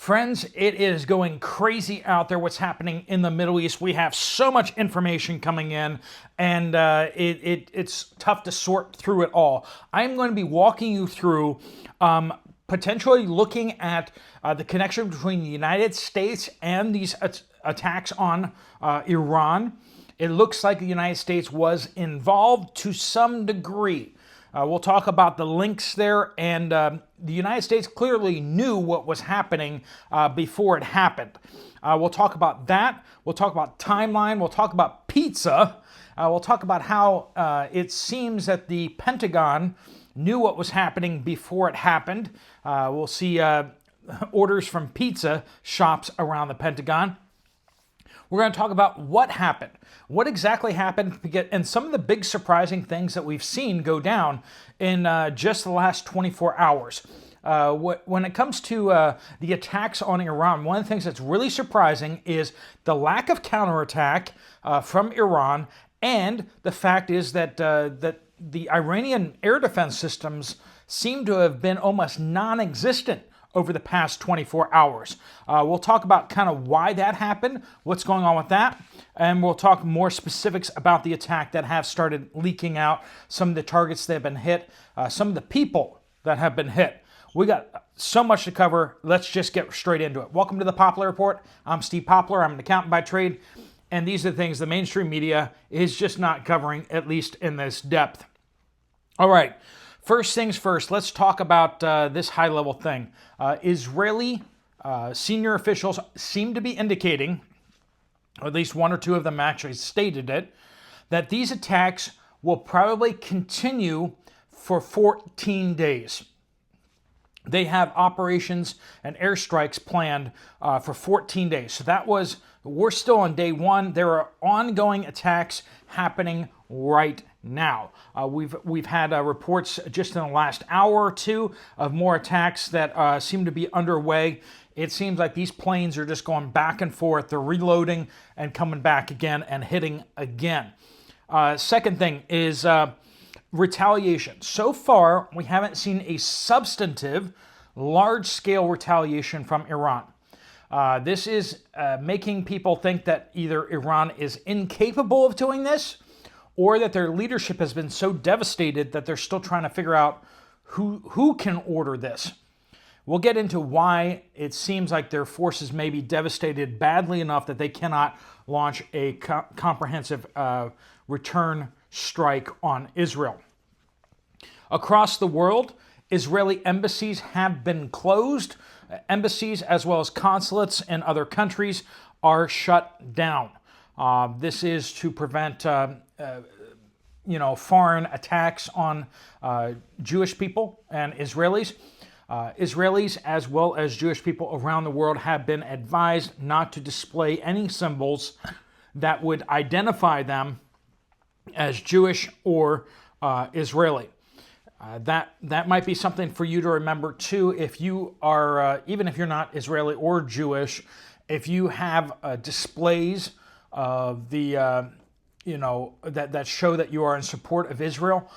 Friends, it is going crazy out there what's happening in the Middle East. We have so much information coming in, and it's tough to sort through it all. I'm going to be walking you through potentially looking at the connection between the United States and these attacks on Iran. It looks like the United States was involved to some degree. We'll talk about the links there, and the United States clearly knew what was happening before it happened. We'll talk about that. We'll talk about timeline. We'll talk about pizza. We'll talk about how it seems that the Pentagon knew what was happening before it happened. We'll see orders from pizza shops around the Pentagon. We're going to talk about what happened, what exactly happened, and some of the big surprising things that we've seen go down in just the last 24 hours. When it comes to the attacks on Iran, one of the things that's really surprising is the lack of counterattack from Iran, and the fact is that the Iranian air defense systems seem to have been almost non-existent over the past 24 hours. We'll talk about kind of why that happened, what's going on with that, and we'll talk more specifics about the attack that have started leaking out, some of the targets that have been hit, some of the people that have been hit. We got so much to cover. Let's just get straight into it. Welcome to the Poplar Report. I'm Steve Poplar. I'm an accountant by trade, and these are the things the mainstream media is just not covering, at least in this depth. All right. First things first, let's talk about this high-level thing. Israeli senior officials seem to be indicating, or at least one or two of them actually stated it, that these attacks will probably continue for 14 days. They have operations and airstrikes planned for 14 days. So we're still on day one. There are ongoing attacks happening right now. We've had reports just in the last hour or two of more attacks that seem to be underway. It seems like these planes are just going back and forth. They're reloading and coming back again and hitting again. Second thing is retaliation. So far, we haven't seen a substantive, large-scale retaliation from Iran. This is making people think that either Iran is incapable of doing this, or that their leadership has been so devastated that they're still trying to figure out who can order this. We'll get into why it seems like their forces may be devastated badly enough that they cannot launch a comprehensive return strike on Israel. Across the world, Israeli embassies have been closed. Embassies as well as consulates in other countries are shut down. This is to prevent foreign attacks on Jewish people and Israelis. Israelis as well as Jewish people around the world have been advised not to display any symbols that would identify them as Jewish or Israeli. That might be something for you to remember too. If you are, even if you're not Israeli or Jewish, if you have displays of the that show that you are in support of Israel,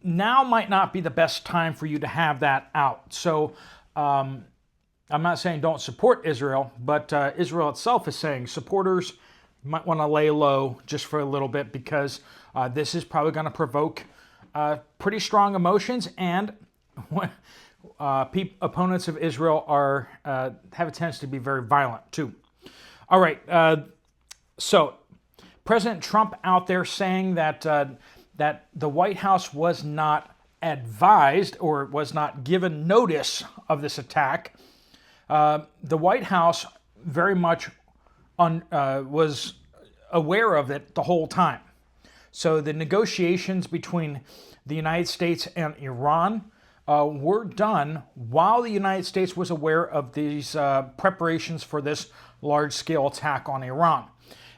now might not be the best time for you to have that out. So I'm not saying don't support Israel, but Israel itself is saying supporters might want to lay low just for a little bit, because this is probably going to provoke pretty strong emotions, and opponents of Israel have a tendency to be very violent too. All right, so President Trump out there saying that that the White House was not advised or was not given notice of this attack. The White House very much was aware of it the whole time. So the negotiations between the United States and Iran were done while the United States was aware of these preparations for this large-scale attack on Iran.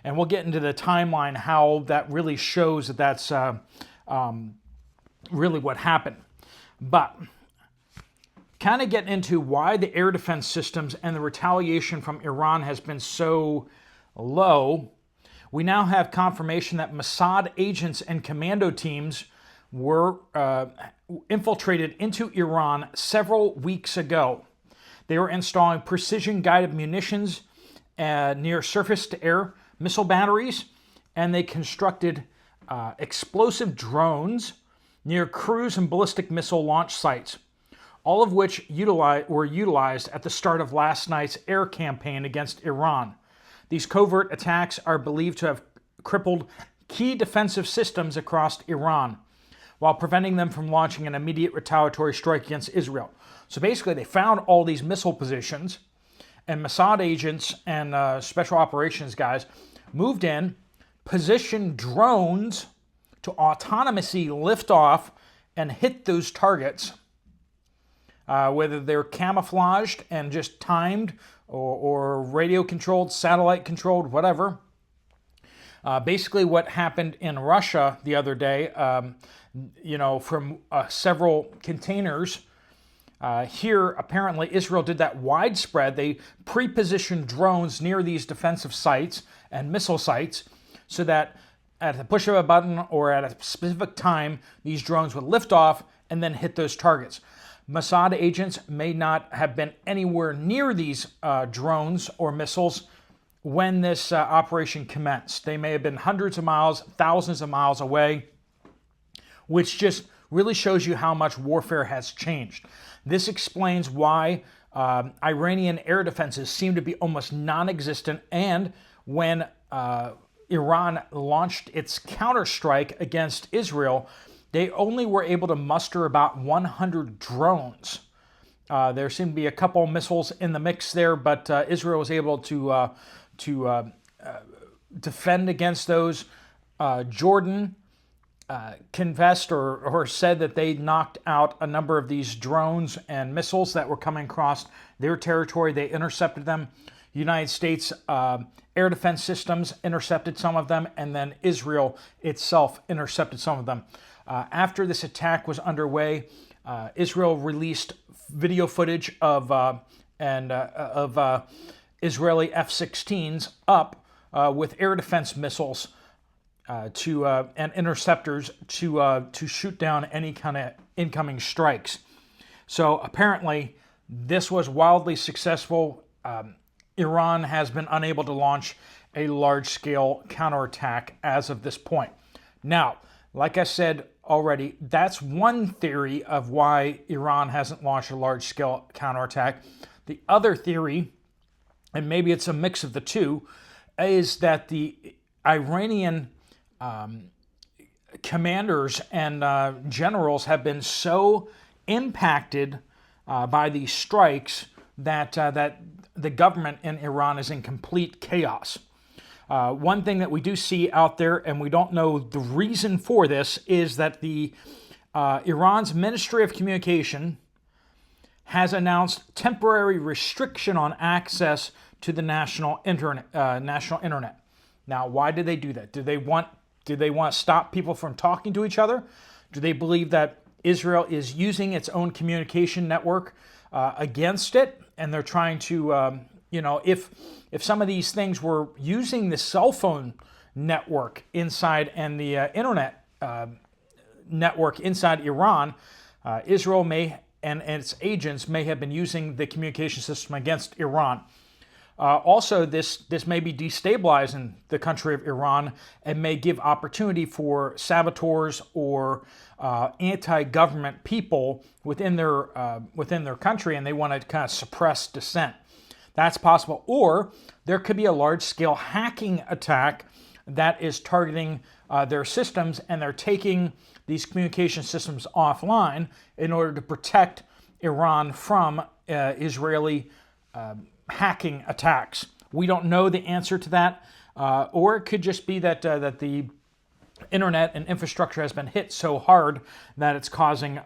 And we'll get into the timeline, how that really shows that that's really what happened. But kind of getting into why the air defense systems and the retaliation from Iran has been so low, we now have confirmation that MSAD agents and commando teams were infiltrated into Iran several weeks ago. They were installing precision-guided munitions near surface-to-air missile batteries, and they constructed explosive drones near cruise and ballistic missile launch sites, all of which were utilized at the start of last night's air campaign against Iran. These covert attacks are believed to have crippled key defensive systems across Iran, while preventing them from launching an immediate retaliatory strike against Israel. So basically, they found all these missile positions, and Mossad agents and special operations guys moved in, positioned drones to autonomously lift off and hit those targets, whether they're camouflaged and just timed or radio-controlled, satellite-controlled, whatever. Basically, what happened in Russia the other day, from several containers, here, apparently, Israel did that widespread. They pre-positioned drones near these defensive sites and missile sites so that at the push of a button or at a specific time, these drones would lift off and then hit those targets. Mossad agents may not have been anywhere near these drones or missiles when this operation commenced. They may have been hundreds of miles, thousands of miles away, which just really shows you how much warfare has changed. This explains why Iranian air defenses seem to be almost non-existent, and when Iran launched its counterstrike against Israel, they only were able to muster about 100 drones. There seemed to be a couple missiles in the mix there, but Israel was able to defend against those. Jordan confessed or said that they knocked out a number of these drones and missiles that were coming across their territory. They intercepted them. United States air defense systems intercepted some of them, and then Israel itself intercepted some of them. After this attack was underway, Israel released video footage of Israeli F-16s up with air defense missiles and interceptors to shoot down any kind of incoming strikes. So apparently, this was wildly successful. Iran has been unable to launch a large-scale counterattack as of this point. Now, like I said already, that's one theory of why Iran hasn't launched a large-scale counterattack. The other theory, and maybe it's a mix of the two, is that the Iranian commanders and generals have been so impacted by these strikes that the government in Iran is in complete chaos. One thing that we do see out there, and we don't know the reason for this, is that the Iran's Ministry of Communication has announced temporary restriction on access to the national internet. Now, why did they do that? Did they want to stop people from talking to each other? Do they believe that Israel is using its own communication network against it, and they're trying to, if some of these things were using the cell phone network inside and the internet network inside Iran, Israel may and its agents may have been using the communication system against Iran. Also, this may be destabilizing the country of Iran and may give opportunity for saboteurs or anti-government people within their country, and they want to kind of suppress dissent. That's possible. Or there could be a large-scale hacking attack that is targeting their systems, and they're taking these communication systems offline in order to protect Iran from Israeli hacking attacks. We don't know the answer to that, or it could just be that the internet and infrastructure has been hit so hard that it's causing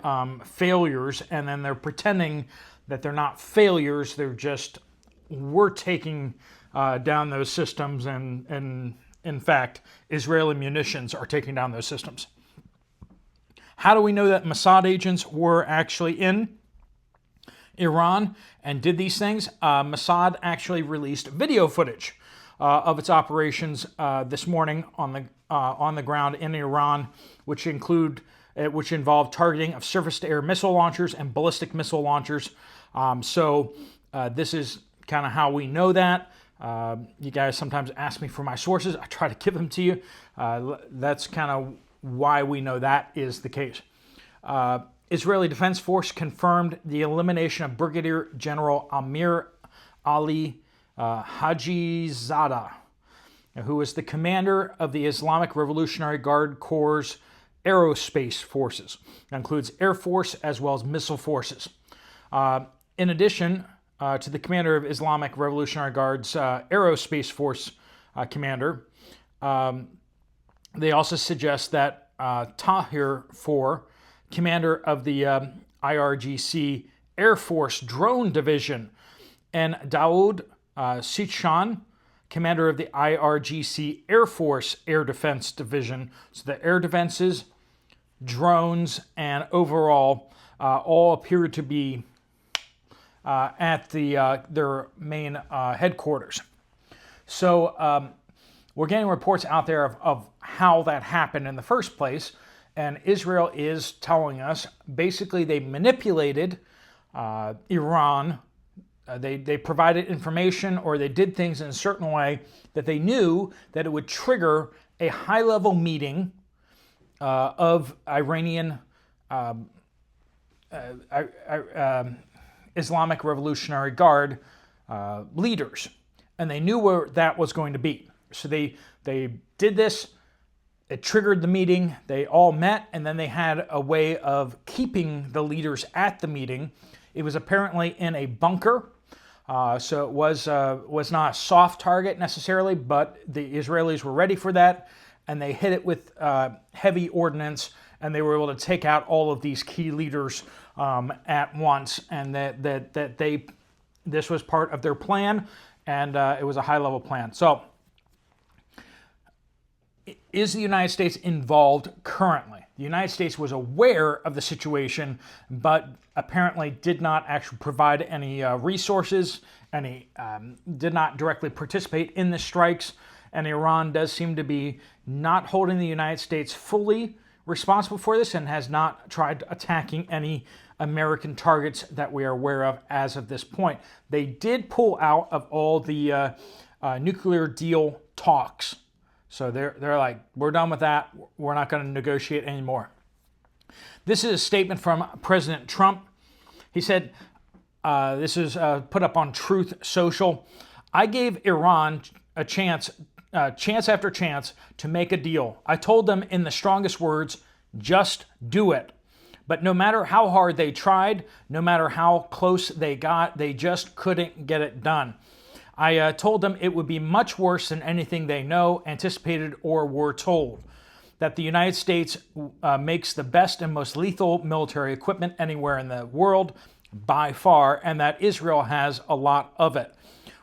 failures, and then they're pretending that they're not failures. They're just, we're taking down those systems, and in fact, Israeli munitions are taking down those systems. How do we know that Mossad agents were actually in Iran and did these things? Mossad actually released video footage of its operations this morning on the ground in Iran, which involved targeting of surface-to-air missile launchers and ballistic missile launchers. So This is kind of how we know that. You guys sometimes ask me for my sources. I try to give them to you. That's kind of why we know that is the case. Israeli Defense Force confirmed the elimination of Brigadier General Amir Ali Hajizadeh, who was the commander of the Islamic Revolutionary Guard Corps' aerospace forces. That includes Air Force as well as missile forces. In addition to the commander of Islamic Revolutionary Guard's aerospace force commander, they also suggest that Tahir IV, commander of the IRGC Air Force Drone Division, and Daoud Sichan, commander of the IRGC Air Force Air Defense Division. So the air defenses, drones, and overall all appear to be at their main headquarters. So we're getting reports out there of how that happened in the first place, and Israel is telling us basically they manipulated Iran. They provided information, or they did things in a certain way that they knew that it would trigger a high-level meeting of Iranian Islamic Revolutionary Guard leaders, and they knew where that was going to be. So they did this. It triggered the meeting. They all met, and then they had a way of keeping the leaders at the meeting. It was apparently in a bunker. So it was not a soft target necessarily, but the Israelis were ready for that, and they hit it with heavy ordnance, and they were able to take out all of these key leaders at once, and this was part of their plan, and it was a high-level plan. So, is the United States involved currently? The United States was aware of the situation, but apparently did not actually provide any resources, did not directly participate in the strikes, and Iran does seem to be not holding the United States fully responsible for this and has not tried attacking any American targets that we are aware of as of this point. They did pull out of all the nuclear deal talks. So they're like, we're done with that. We're not going to negotiate anymore. This is a statement from President Trump. He said, this is put up on Truth Social. I gave Iran a chance after chance to make a deal. I told them in the strongest words, just do it. But no matter how hard they tried, no matter how close they got, they just couldn't get it done. I told them it would be much worse than anything they know, anticipated, or were told. That the United States makes the best and most lethal military equipment anywhere in the world, by far, and that Israel has a lot of it,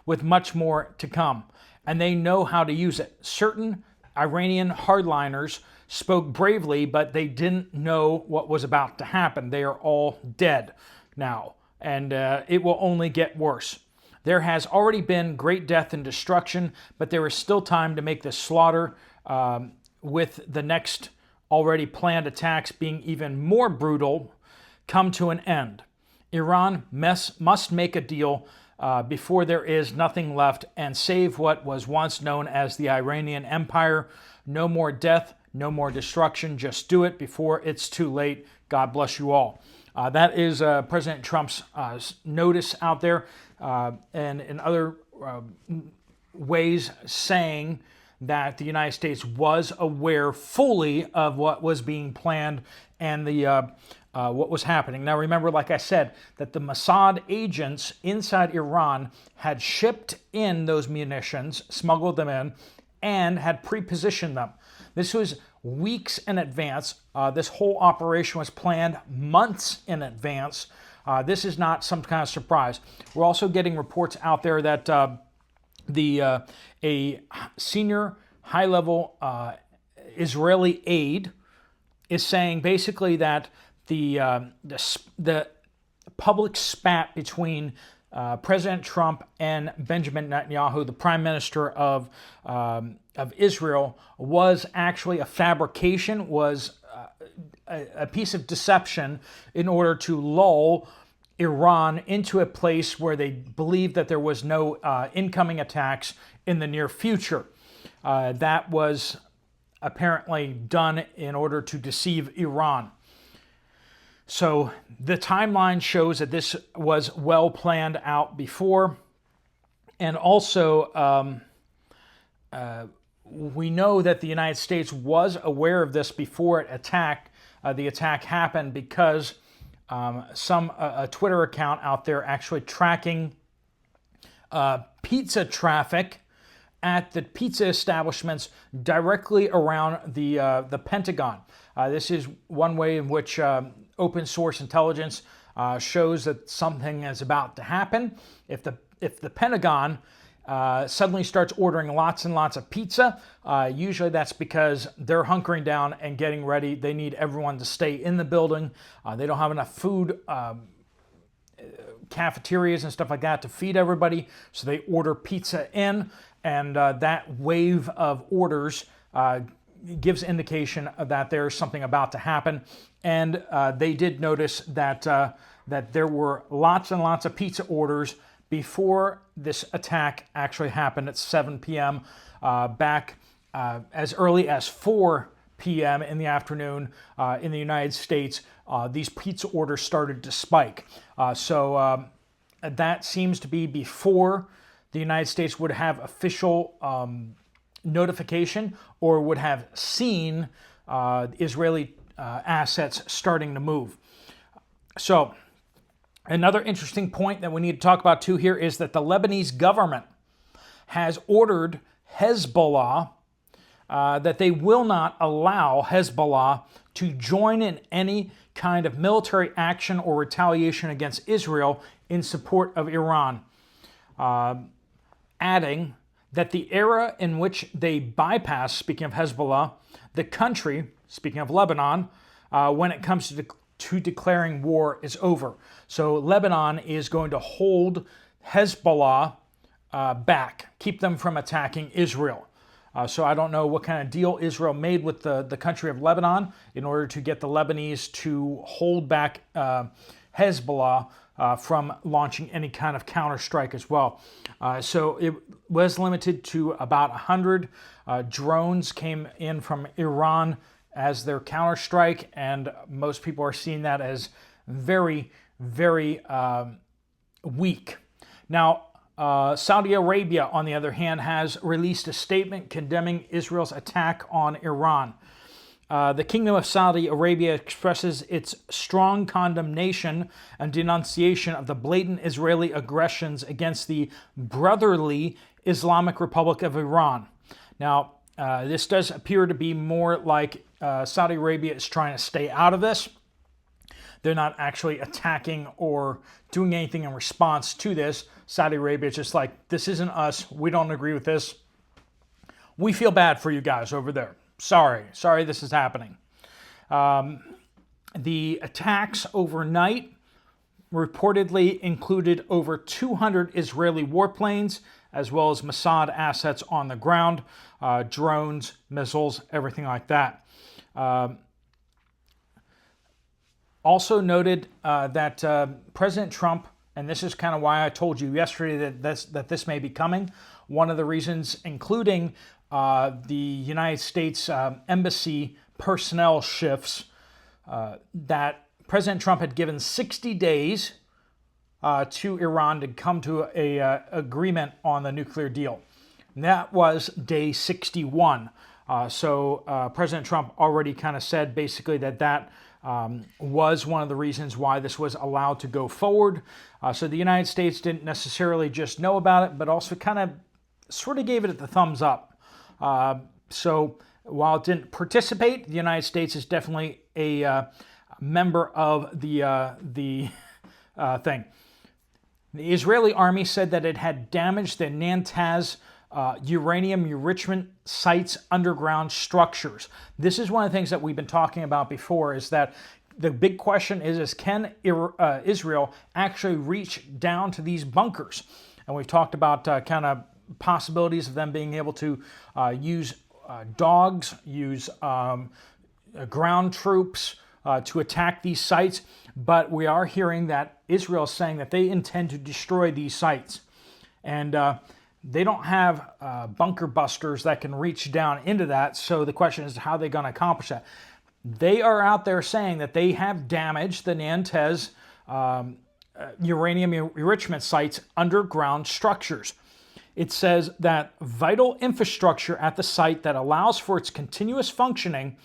with much more to come. And they know how to use it. Certain Iranian hardliners spoke bravely, but they didn't know what was about to happen. They are all dead now, and it will only get worse. There has already been great death and destruction, but there is still time to make the slaughter with the next already planned attacks being even more brutal come to an end. Iran must make a deal before there is nothing left and save what was once known as the Iranian Empire. No more death, no more destruction. Just do it before it's too late. God bless you all. That is President Trump's notice out there, and in other ways saying that the United States was aware fully of what was being planned and what was happening. Now remember, like I said, that the MSAD agents inside Iran had shipped in those munitions, smuggled them in, and had pre-positioned them. This was weeks in advance. This whole operation was planned months in advance. This is not some kind of surprise. We're also getting reports out there that a senior high-level Israeli aide is saying basically that the public spat between President Trump and Benjamin Netanyahu, the Prime Minister of Israel, was actually a fabrication, was a piece of deception in order to lull Iran into a place where they believed that there was no incoming attacks in the near future. That was apparently done in order to deceive Iran. So the timeline shows that this was well planned out before. And also, we know that the United States was aware of this before the attack happened, because a Twitter account out there actually tracking pizza traffic at the pizza establishments directly around the Pentagon. This is one way in which open source intelligence shows that something is about to happen. If the Pentagon suddenly starts ordering lots and lots of pizza, usually that's because they're hunkering down and getting ready. They need everyone to stay in the building. They don't have enough food, cafeterias and stuff like that to feed everybody, so they order pizza in, and that wave of orders gives indication that there's something about to happen. And they did notice that there were lots and lots of pizza orders before this attack actually happened at 7 p.m. Back as early as 4 p.m. in the afternoon in the United States. These pizza orders started to spike. So that seems to be before the United States would have official notification or would have seen Israeli assets starting to move. So another interesting point that we need to talk about too here is that the Lebanese government has ordered Hezbollah that they will not allow Hezbollah to join in any kind of military action or retaliation against Israel in support of Iran, adding that the era in which they bypass, speaking of Hezbollah, the country, speaking of Lebanon, when it comes to declaring war is over. So Lebanon is going to hold Hezbollah back, keep them from attacking Israel. So I don't know what kind of deal Israel made with the country of Lebanon in order to get the Lebanese to hold back Hezbollah from launching any kind of counterstrike as well. So it was limited to about 100 drones came in from Iran as their counterstrike, and most people are seeing that as very, very weak. Now, Saudi Arabia, on the other hand, has released a statement condemning Israel's attack on Iran. The Kingdom of Saudi Arabia expresses its strong condemnation and denunciation of the blatant Israeli aggressions against the brotherly Islamic Republic of Iran. Now, this does appear to be more like Saudi Arabia is trying to stay out of this. They're not actually attacking or doing anything in response to this. Saudi Arabia is just like, this isn't us. We don't agree with this. We feel bad for you guys over there. Sorry this is happening. The attacks overnight reportedly included over 200 Israeli warplanes, as well as MSAD assets on the ground, drones, missiles, everything like that. Also noted that President Trump, and this is kind of why I told you yesterday that this may be coming, one of the reasons including the United States embassy personnel shifts, that President Trump had given 60 days to Iran to come to a agreement on the nuclear deal. And that was day 61. So President Trump already kind of said basically that was one of the reasons why this was allowed to go forward. So the United States didn't necessarily just know about it, but also kind of sort of gave it the thumbs up. So while it didn't participate, the United States is definitely a member of the thing. The Israeli army said that it had damaged the Natanz uranium enrichment sites' underground structures. This is one of the things that we've been talking about before, is that the big question is can Israel actually reach down to these bunkers? And we've talked about kind of possibilities of them being able to use dogs, use ground troops to attack these sites. But we are hearing that Israel is saying that they intend to destroy these sites. And they don't have bunker busters that can reach down into that. So the question is, how are they going to accomplish that? They are out there saying that they have damaged the Nantes uranium enrichment sites' underground structures. It says that vital infrastructure at the site that allows for its continuous functioning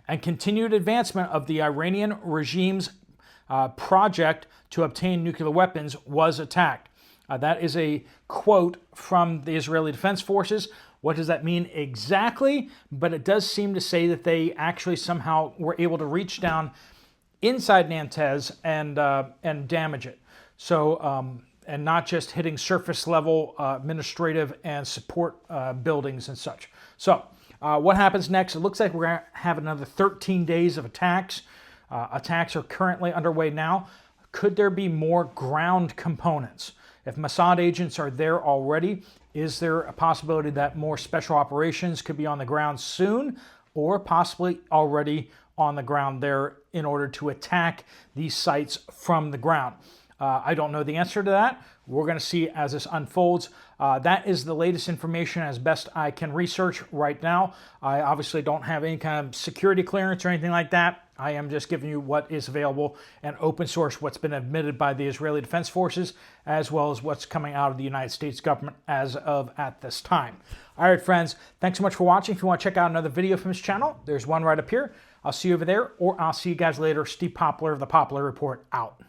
and continued advancement of the Iranian regime's project to obtain nuclear weapons was attacked. That is a quote from the Israeli Defense Forces. What does that mean exactly? But it does seem to say that they actually somehow were able to reach down inside Nantes and damage it. So, and not just hitting surface level administrative and support buildings and such. So, what happens next? It looks like we're going to have another 13 days of attacks. Attacks are currently underway now. Could there be more ground components? If Mossad agents are there already, is there a possibility that more special operations could be on the ground soon, or possibly already on the ground there in order to attack these sites from the ground? I don't know the answer to that. We're going to see as this unfolds. That is the latest information as best I can research right now. I obviously don't have any kind of security clearance or anything like that. I am just giving you what is available and open source, what's been admitted by the Israeli Defense Forces, as well as what's coming out of the United States government as of at this time. All right, friends, thanks so much for watching. If you want to check out another video from this channel, there's one right up here. I'll see you over there, or I'll see you guys later. Steve Poplar of the Poplar Report out.